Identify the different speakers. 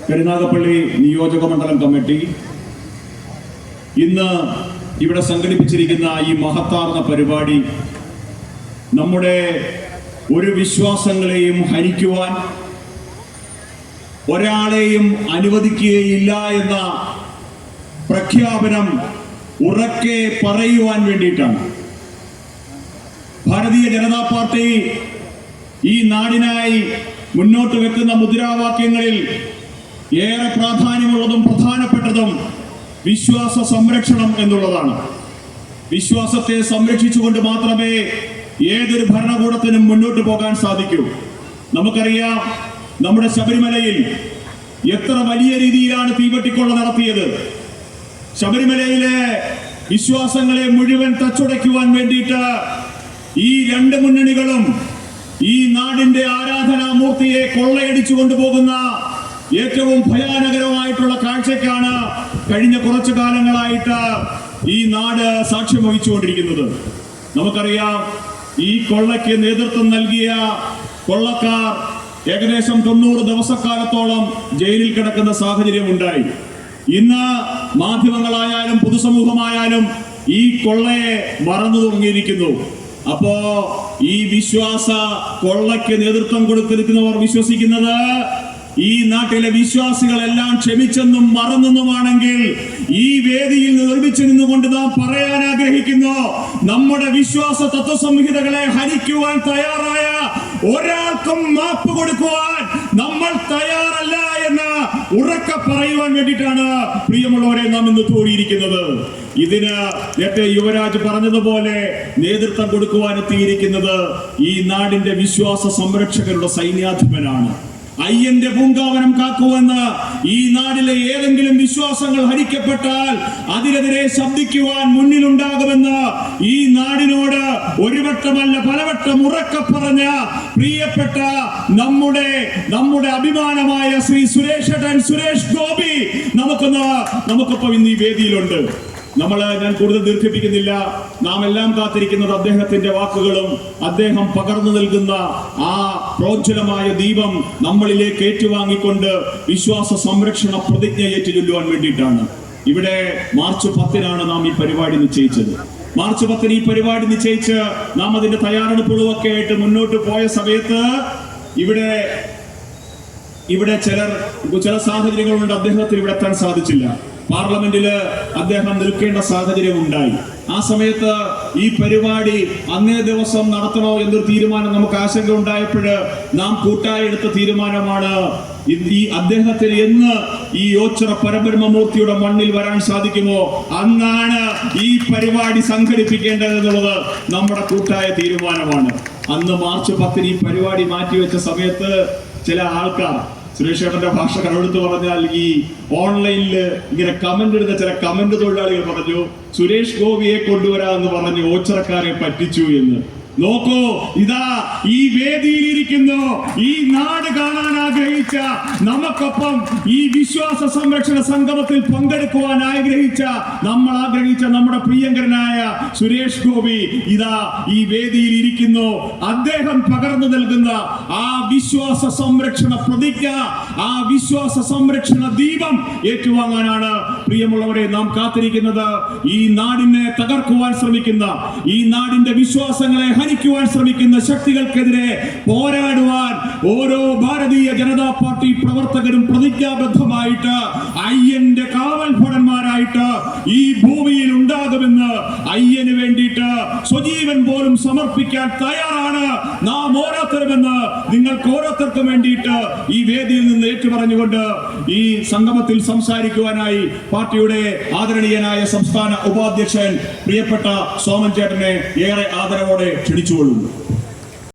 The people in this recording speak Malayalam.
Speaker 1: കരുനാഗപ്പള്ളി നിയോജക മണ്ഡലം കമ്മിറ്റി ഇന്ന് ഇവിടെ സംഘടിപ്പിച്ചിരിക്കുന്ന ഈ മഹത്താർന്ന പരിപാടി നമ്മുടെ ഒരു വിശ്വാസങ്ങളെയും ഹനിക്കുവാൻ ഒരാളെയും അനുവദിക്കുകയില്ല എന്ന പ്രഖ്യാപനം ഉറക്കെ പറയുവാൻ വേണ്ടിയിട്ടാണ്. ഭാരതീയ ജനതാ പാർട്ടി ഈ നാടിനായി മുന്നോട്ട് വെക്കുന്ന മുദ്രാവാക്യങ്ങളിൽ ഏറെ പ്രാധാന്യമുള്ളതും പ്രധാനപ്പെട്ടതും വിശ്വാസ സംരക്ഷണം എന്നുള്ളതാണ്. വിശ്വാസത്തെ സംരക്ഷിച്ചുകൊണ്ട് മാത്രമേ ഏതൊരു ഭരണകൂടത്തിനും മുന്നോട്ട് പോകാൻ സാധിക്കൂ. നമുക്കറിയാം, നമ്മുടെ ശബരിമലയിൽ എത്ര വലിയ രീതിയിലാണ് തീവെട്ടിക്കൊള്ള നടത്തിയത്. ശബരിമലയിലെ വിശ്വാസങ്ങളെ മുഴുവൻ തച്ചുടയ്ക്കുവാൻ വേണ്ടിയിട്ട് ഈ രണ്ട് മുന്നണികളും ഈ നാടിന്റെ ആരാധനാമൂർത്തിയെ കൊള്ളയടിച്ചു കൊണ്ടുപോകുന്ന ഏറ്റവും ഭയാനകരമായിട്ടുള്ള കാഴ്ചയ്ക്കാണ് കഴിഞ്ഞ കുറച്ചു കാലങ്ങളായിട്ട് ഈ നാട് സാക്ഷ്യം വഹിച്ചുകൊണ്ടിരിക്കുന്നത്. നമുക്കറിയാം, ഈ കൊള്ളയ്ക്ക് നേതൃത്വം നൽകിയ കൊള്ളക്കാർ ഏകദേശം 90 ദിവസക്കാലത്തോളം ജയിലിൽ കിടക്കുന്ന സാഹചര്യം ഉണ്ടായി. ഇന്ന് മാധ്യമങ്ങളായാലും പൊതുസമൂഹമായാലും ഈ കൊള്ളയെ മറന്നു തുടങ്ങിയിരിക്കുന്നു. അപ്പോ ഈ വിശ്വാസ കൊള്ളയ്ക്ക് നേതൃത്വം കൊടുത്തിരിക്കുന്നവർ വിശ്വസിക്കുന്നത് ഈ നാട്ടിലെ വിശ്വാസികളെല്ലാം ക്ഷമിച്ചെന്നും മറന്നെന്നുമാണെങ്കിൽ ഈ വേദിയിൽ നിർമ്മിച്ചു നിന്നുകൊണ്ട് നാം പറയാൻ ആഗ്രഹിക്കുന്നു, നമ്മുടെ വിശ്വാസ തത്വസംഹിതകളെ ഹനിക്കുവാൻ തയ്യാറായ ഒരാൾക്കും മാപ്പ് കൊടുക്കുവാൻ നമ്മൾ തയ്യാറല്ല എന്ന് ഉറക്കെ പറയുവാൻ വേണ്ടിയിട്ടാണ് പ്രിയമുള്ളവരെ നാം ഇന്ന് കൂടിയിരിക്കുന്നത്. ഇതിന് നേരത്തെ യുവരാജ് പറഞ്ഞതുപോലെ നേതൃത്വം കൊടുക്കുവാൻ എത്തിയിരിക്കുന്നത് ഈ നാടിന്റെ വിശ്വാസ സംരക്ഷകരുടെ സൈന്യാധിപനാണ്. അയ്യന്റെ പൂങ്കാവനം കാക്കുവെന്ന് ഈ നാട്ടിലെ ഏതെങ്കിലും വിശ്വാസങ്ങൾ ഹരിക്കപ്പെട്ടാൽ അതിനെതിരെ ശബ്ദിക്കുവാൻ മുന്നിലുണ്ടാകുമെന്ന് ഈ നാടിനോട് ഒരു വട്ടമല്ല പലവട്ടം ഉറക്കെ പറഞ്ഞ പ്രിയപ്പെട്ട നമ്മുടെ അഭിമാനമായ ശ്രീ സുരേഷ് ഗോപി നമുക്കൊപ്പം ഇന്ന് ഈ വേദിയിലുണ്ട്. ഞാൻ കൂടുതൽ ദീർഘിപ്പിക്കുന്നില്ല. നാം എല്ലാം കാത്തിരിക്കുന്നത് അദ്ദേഹത്തിന്റെ വാക്കുകളും അദ്ദേഹം പകർന്നു നൽകുന്ന ആ പ്രോജ്വലമായ ദീപം നമ്മളിലേക്ക് ഏറ്റുവാങ്ങിക്കൊണ്ട് വിശ്വാസ സംരക്ഷണ പ്രതിജ്ഞ ഏറ്റുചൊല്ലുവാൻ വേണ്ടിയിട്ടാണ്. ഇവിടെ മാർച്ച് 10-നാണ് നാം ഈ പരിപാടി നിശ്ചയിച്ചത്. മാർച്ച് 10-ന് ഈ പരിപാടി നിശ്ചയിച്ച് നാം അതിന്റെ തയ്യാറെടുപ്പുകളൊക്കെ ആയിട്ട് മുന്നോട്ട് പോയ സമയത്ത് ഇവിടെ ചില സാഹചര്യങ്ങളുണ്ട്. അദ്ദേഹത്തിന് ഇവിടെ എത്താൻ സാധിച്ചില്ല. പാർലമെന്റില് അദ്ദേഹം നിൽക്കേണ്ട സാഹചര്യം ഉണ്ടായി. ആ സമയത്ത് ഈ പരിപാടി അന്നേ ദിവസം നടത്തണോ എന്നൊരു തീരുമാനം നമുക്ക് ആശങ്ക ഉണ്ടായപ്പോൾ നാം കൂട്ടായി എടുത്ത തീരുമാനമാണ് ഈ അദ്ദേഹത്തിന് എന്ന് ഈ ഓച്ചിറ പരബ്രഹ്മമൂർത്തിയുടെ മണ്ണിൽ വരാൻ സാധിക്കുമോ അന്നാണ് ഈ പരിപാടി സംഘടിപ്പിക്കേണ്ടത് എന്നുള്ളത് നമ്മുടെ കൂട്ടായ തീരുമാനമാണ്. അന്ന് മാർച്ച് 10-ന് ഈ പരിപാടി മാറ്റിവെച്ച സമയത്ത് ചില ആൾക്കാർ, സുരേഷേട്ടന്റെ ഭാഷ കടമെടുത്ത് പറഞ്ഞാൽ ഈ ഓൺലൈനിൽ ഇങ്ങനെ കമന്റ് ഇടുന്ന ചില കമന്റ് തൊഴിലാളികൾ പറഞ്ഞു, സുരേഷ് ഗോപിയെ കൊണ്ടുവരാമെന്ന് പറഞ്ഞ് ഓച്ചിറക്കാരെ പറ്റിച്ചു എന്ന്. നോക്കൂ, ഇതാ ഈ വേദിയിലിരിക്കുന്നു ഈ നാട് കാണാൻ ആഗ്രഹിച്ച, നമുക്കൊപ്പം ഈ വിശ്വാസ സംരക്ഷണ സംഗമത്തിൽ പങ്കെടുക്കുവാൻ ആഗ്രഹിച്ച നമ്മുടെ പ്രിയങ്കരനായ സുരേഷ് ഗോപി ഇതാ ഈ വേദിയിൽ ഇരിക്കുന്നു. അദ്ദേഹം പകർന്നു നൽകുന്ന ആ വിശ്വാസ സംരക്ഷണ പ്രതിജ്ഞ, ആ വിശ്വാസ സംരക്ഷണ ദീപം ഏറ്റുവാങ്ങാനാണ് പ്രിയമുള്ളവരെ നാം കാത്തിരിക്കുന്നത്. ഈ നാടിനെ തകർക്കുവാൻ ശ്രമിക്കുന്ന, ഈ നാടിന്റെ വിശ്വാസങ്ങളെ ഹനിക്കുവാൻ ശ്രമിക്കുന്ന ശക്തികൾക്കെതിരെ പോരാടുവാൻ ഓരോ ഭാരതീയ ജനതാ പാർട്ടി പ്രവർത്തകരും പ്രതിജ്ഞാബദ്ധമായിട്ട് അയ്യന്റെ കാവൽ ഭടന്മാരായിട്ട് ഈ ഭൂമിയിൽ ഉണ്ടാകുമെന്ന്, അയ്യന് വേണ്ടിയിട്ട് സ്വജീവൻ പോലും സമർപ്പിക്കാൻ തയ്യാറാണ് നാം ഓരോരുത്തരുമെന്ന് നിങ്ങൾക്ക് ഓരോരുത്തർക്കും വേണ്ടിയിട്ട് ഈ വേദിയിൽ നിന്ന് ഏറ്റുപറഞ്ഞുകൊണ്ട് ഈ സംഗമത്തിൽ സംസാരിക്കുവാനായി പാർട്ടിയുടെ ആദരണീയനായ സംസ്ഥാന ഉപാധ്യക്ഷൻ പ്രിയപ്പെട്ട സോമൻ ചേട്ടനെ ഏറെ ആദരവോടെ ക്ഷണിച്ചുകൊള്ളുന്നു.